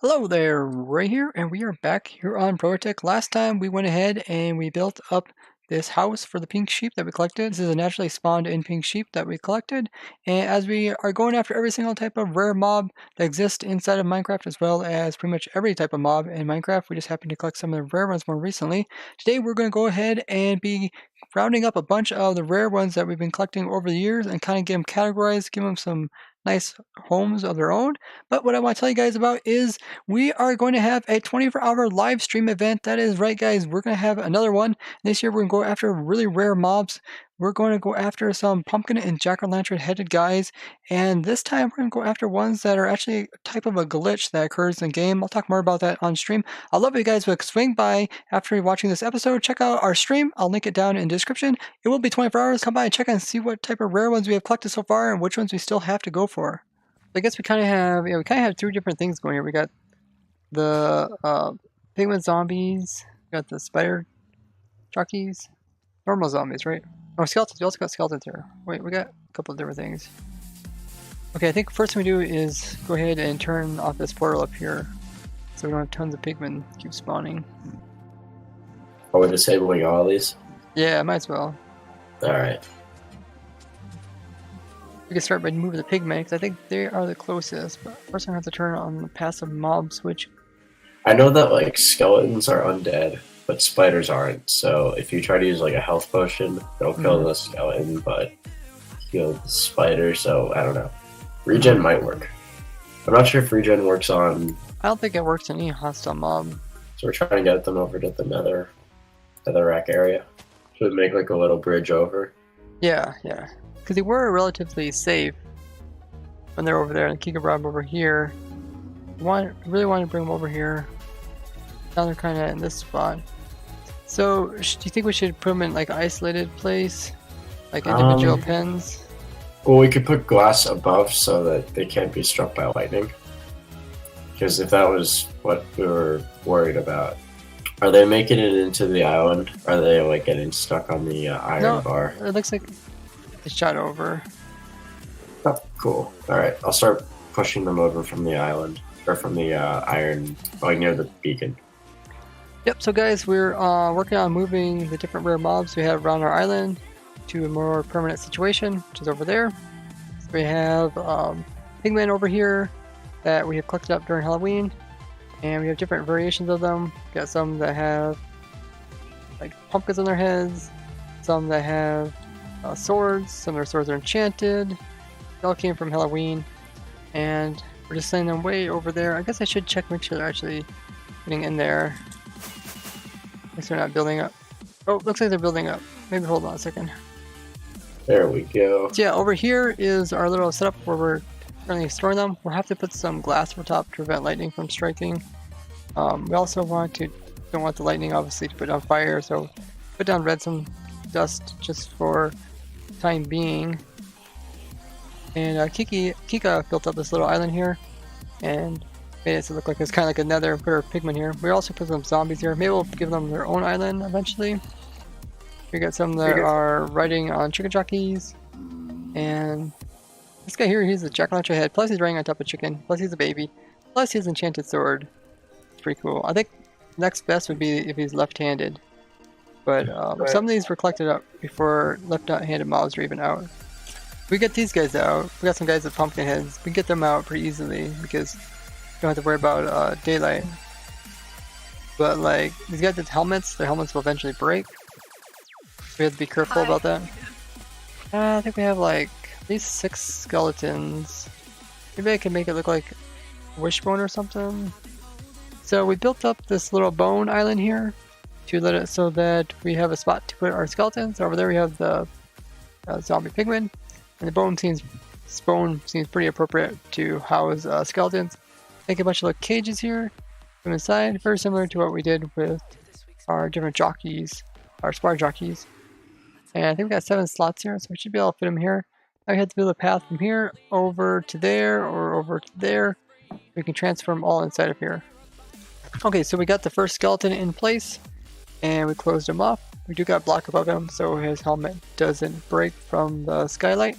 Hello there, Ray here, and we are back here on ProTech. Last time we went ahead and we built up this house for the pink sheep that we collected. This is a naturally spawned in pink sheep that we collected, and as we are going after every single type of rare mob that exists inside of Minecraft, as well as pretty much every type of mob in Minecraft, we just happened to collect some of the rare ones more recently. Today we're going to go ahead and be rounding up a bunch of the rare ones that we've been collecting over the years and kind of get them categorized, give them some nice homes of their own. But what I want to tell you guys about is we are going to have a 24-hour live stream event. That is right, guys. We're going to have another one. This year, we're going to go after really rare mobs. We're going to go after some pumpkin and jack-o'-lantern headed guys. And this time, we're going to go after ones that are actually a type of a glitch that occurs in the game. I'll talk more about that on stream. I love you guys would swing by after watching this episode. Check out our stream. I'll link it down in the description. It will be 24 hours. Come by and check and see what type of rare ones we have collected so far and which ones we still have to go for. I guess we kind of have three different things going here. We got the pigment zombies, we got the spider jockeys, normal zombies, right? Oh, skeletons. We also got skeletons here. Wait, we got a couple of different things. Okay, I think first thing we do is go ahead and turn off this portal up here so we don't have tons of pigmen keep spawning. Are we disabling all these? Yeah, might as well. Alright. We can start by moving the pigmen because I think they are the closest, but first I'm going to have to turn on the passive mob switch. I know that like skeletons are undead, but spiders aren't. So if you try to use like a health potion, it'll kill the skeleton, but kill the spider. So I don't know. Regen might work. I'm not sure if regen works on. I don't think it works on any hostile mob. So we're trying to get them over to the netherrack area. Should make like a little bridge over. Yeah. Because they were relatively safe when they're over there. And Kika brought them over here. Really want to bring them over here. Now they're kind of in this spot. So, do you think we should put them in like an isolated place, like individual pens? Well, we could put glass above so that they can't be struck by lightning. Because if that was what we were worried about, are they making it into the island? Are they like getting stuck on the iron bar? It looks like it's shot over. Oh, cool. All right, I'll start pushing them over from the island. Or from the iron, like near the beacon. Yep, so guys, we're working on moving the different rare mobs we have around our island to a more permanent situation, which is over there. So we have pigmen over here that we have collected up during Halloween, and we have different variations of them. We got some that have like pumpkins on their heads, some that have swords, some of their swords are enchanted. They all came from Halloween, and we're just sending them way over there. I guess I should check, make sure they're actually getting in there. I guess they're not building up. Oh, looks like they're building up. Maybe hold on a second. There we go. So yeah, over here is our little setup where we're currently storing them. We'll have to put some glass over top to prevent lightning from striking. We also don't want the lightning obviously to put on fire, so put down redstone dust just for time being. And Kika built up this little island here and made it to look like it's kind of like a nether. Put our pigmen here. We also put some zombies here. Maybe we'll give them their own island eventually. We got some that are riding on chicken jockeys. And this guy here, he's a jack-o'-lantern head. Plus he's riding on top of chicken. Plus he's a baby. Plus he has an enchanted sword. It's pretty cool. I think next best would be if he's left-handed. But some of these were collected up before left-handed mobs were even out. We get these guys out. We got some guys with pumpkin heads. We get them out pretty easily because we don't have to worry about daylight. But like these guys with helmets, their helmets will eventually break. We have to be careful about that. I think we have like at least 6 skeletons. Maybe I can make it look like wishbone or something. So we built up this little bone island here to let it so that we have a spot to put our skeletons. Over there we have the zombie pigmen. And the bone seems pretty appropriate to house skeletons. Make a bunch of little cages here from inside, very similar to what we did with our different jockeys, our spider jockeys. And I think we got 7 slots here, so we should be able to fit them here. Now we have to build a path from here over to there or over to there. We can transfer them all inside of here. Okay, so we got the first skeleton in place, and we closed him off. We do got a block above him, so his helmet doesn't break from the skylight.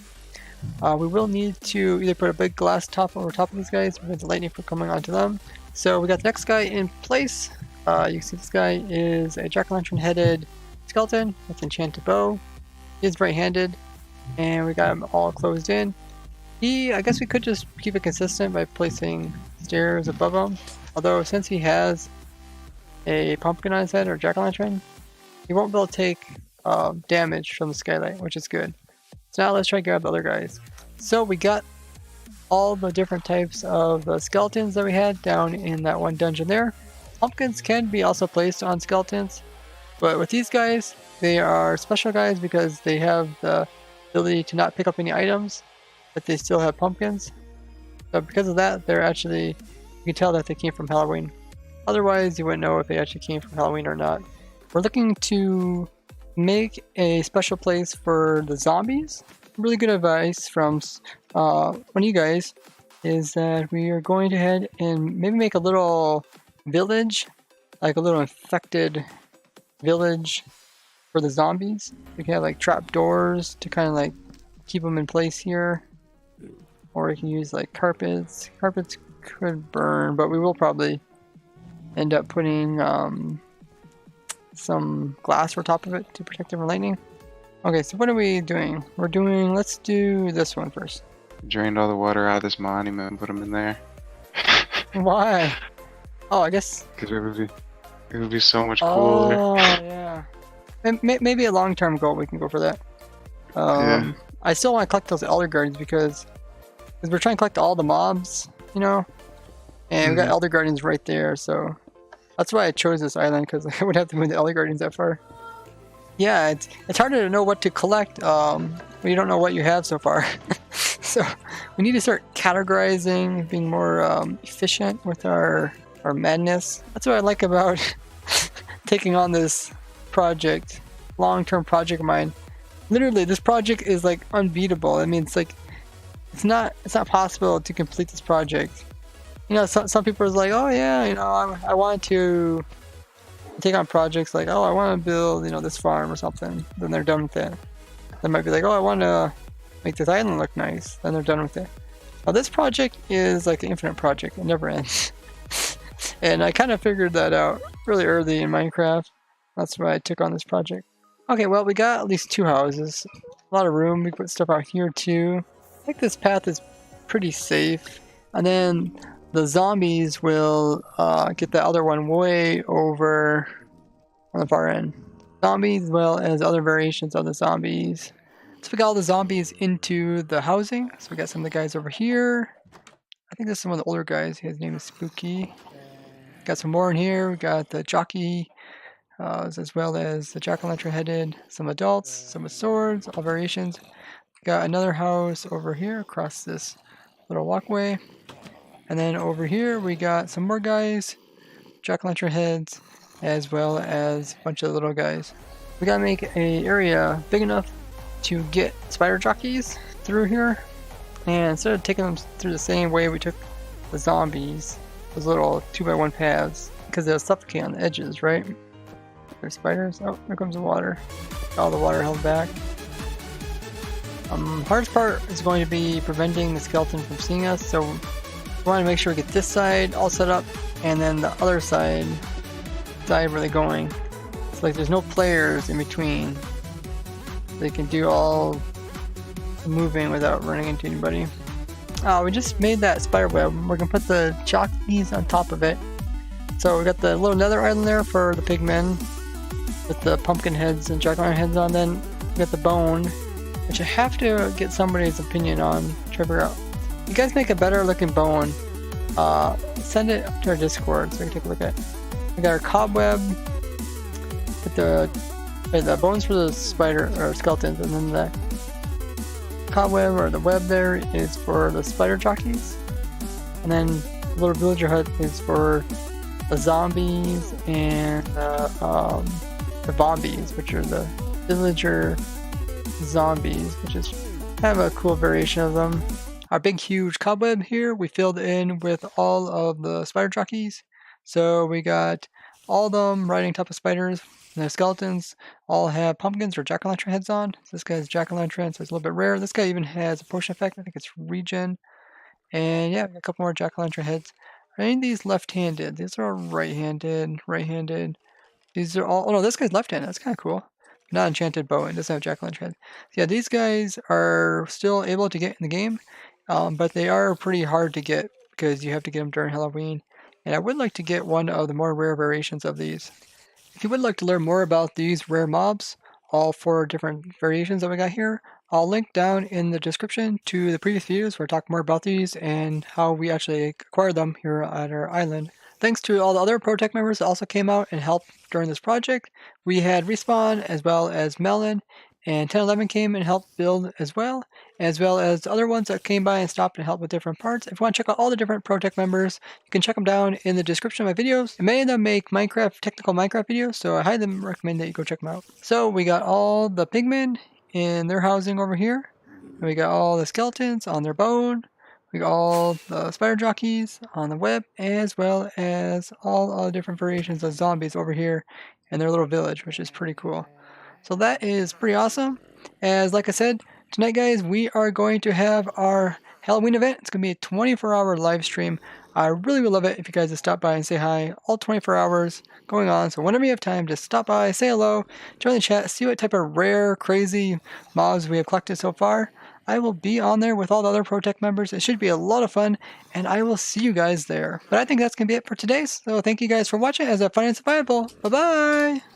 We will need to either put a big glass top over top of these guys to prevent the lightning from coming onto them, So we got the next guy in place. You can see this guy is a jack-o'-lantern headed skeleton with enchanted bow. He is right-handed, and we got him all closed in. I guess we could just keep it consistent by placing stairs above him. Although since he has a pumpkin on his head or jack-o'-lantern, he won't be able to take damage from the skylight, which is good. So now let's try to grab the other guys. So we got all the different types of skeletons that we had down in that one dungeon there. Pumpkins can be also placed on skeletons, but with these guys, they are special guys because they have the ability to not pick up any items, but they still have pumpkins. So because of that, they're actually, you can tell that they came from Halloween. Otherwise, you wouldn't know if they actually came from Halloween or not. We're looking to make a special place for the zombies. Really good advice from one of you guys is that we are going to head and maybe make a little village, like a little infected village for the zombies. We can have like trap doors to kind of like keep them in place here, or we can use like carpets. Carpets could burn, but we will probably end up putting some glass over top of it to protect it from lightning. Okay, so what are we doing? Let's do this one first. Drained all the water out of this monument and put them in there. Why? Oh, I guess. Because it would be so much cooler. Oh, yeah. Maybe a long-term goal, we can go for that. Yeah. I still want to collect those Elder Guardians because we're trying to collect all the mobs, you know? And we got Elder Guardians right there, so that's why I chose this island, because I would have to move the Elder Guardians that far. Yeah, it's harder to know what to collect when you don't know what you have so far. So we need to start categorizing, being more efficient with our madness. That's what I like about taking on this project, long-term project of mine. Literally, this project is like unbeatable. I mean, it's not possible to complete this project. You know, some people are like, oh yeah, you know, I want to take on projects like, oh, I want to build, you know, this farm or something. Then they're done with it. They might be like, oh, I want to make this island look nice. Then they're done with it. Now this project is like an infinite project. It never ends. And I kind of figured that out really early in Minecraft. That's why I took on this project. Okay, well, we got at least 2 houses. A lot of room. We put stuff out here too. I think this path is pretty safe. And then the zombies will get the other one way over on the far end. Zombies, as well as other variations of the zombies. So we got all the zombies into the housing. So we got some of the guys over here. I think this is one of the older guys. His name is Spooky. Got some more in here. We got the jockey, as well as the jack-o'-lantern headed. Some adults, some with swords, all variations. We got another house over here across this little walkway. And then over here we got some more guys, jack-o'-lantern heads, as well as a bunch of little guys. We gotta make an area big enough to get spider jockeys through here. And instead of taking them through the same way we took the zombies, those little 2x1 paths, because they'll suffocate on the edges, right? There's spiders. Oh, there comes the water. All the water held back. Hardest part is going to be preventing the skeleton from seeing us, so we want to make sure we get this side all set up, and then the other side where they're going. It's like there's no players in between. They can do all the moving without running into anybody. We just made that spider web. We're gonna put the jockeys on top of it. So we got the little nether island there for the pigmen with the pumpkin heads and jack-o'-lantern heads on. Then we got the bone, which I have to get somebody's opinion on. Try to figure out. You guys make a better looking bone. Send it to our Discord so we can take a look at it. We got our cobweb with the bones for the spider or skeletons, and then the cobweb or the web there is for the spider jockeys, and then the little villager hut is for the zombies and the bombies, which are the villager zombies, which is kind of a cool variation of them. Our big huge cobweb here we filled in with all of the spider jockeys. So we got all of them riding on top of spiders. And the skeletons all have pumpkins or jack-o'-lantern heads on. So this guy's jack-o'-lantern, so it's a little bit rare. This guy even has a potion effect. I think it's regen. And yeah, we got a couple more jack-o'-lantern heads. Are any of these left-handed? These are all right-handed, right-handed. These are all, oh no, this guy's left-handed. That's kind of cool. Not enchanted bow. It doesn't have jack-o'-lantern. Yeah, these guys are still able to get in the game, but they are pretty hard to get because you have to get them during Halloween. And I would like to get one of the more rare variations of these. If you would like to learn more about these rare mobs, all 4 different variations that we got here, I'll link down in the description to the previous videos where I talk more about these and how we actually acquired them here at our island. Thanks to all the other Protect members that also came out and helped during this project. We had Respawn as well as Melon, and 1011 came and helped build as well as other ones that came by and stopped and helped with different parts. If you want to check out all the different Protect members, you can check them down in the description of my videos. And many of them make technical Minecraft videos, so I highly recommend that you go check them out. So we got all the pigmen in their housing over here. And we got all the skeletons on their bone. We got all the spider jockeys on the web, as well as all the different variations of zombies over here in their little village, which is pretty cool. So that is pretty awesome. As like I said, tonight guys, we are going to have our Halloween event. It's going to be a 24-hour live stream. I really would love it if you guys would stop by and say hi. All 24 hours going on. So whenever you have time, just stop by, say hello, join the chat, see what type of rare, crazy mobs we have collected so far. I will be on there with all the other Protect members. It should be a lot of fun, and I will see you guys there. But I think that's going to be it for today. So thank you guys for watching as I find it survivable. Bye-bye!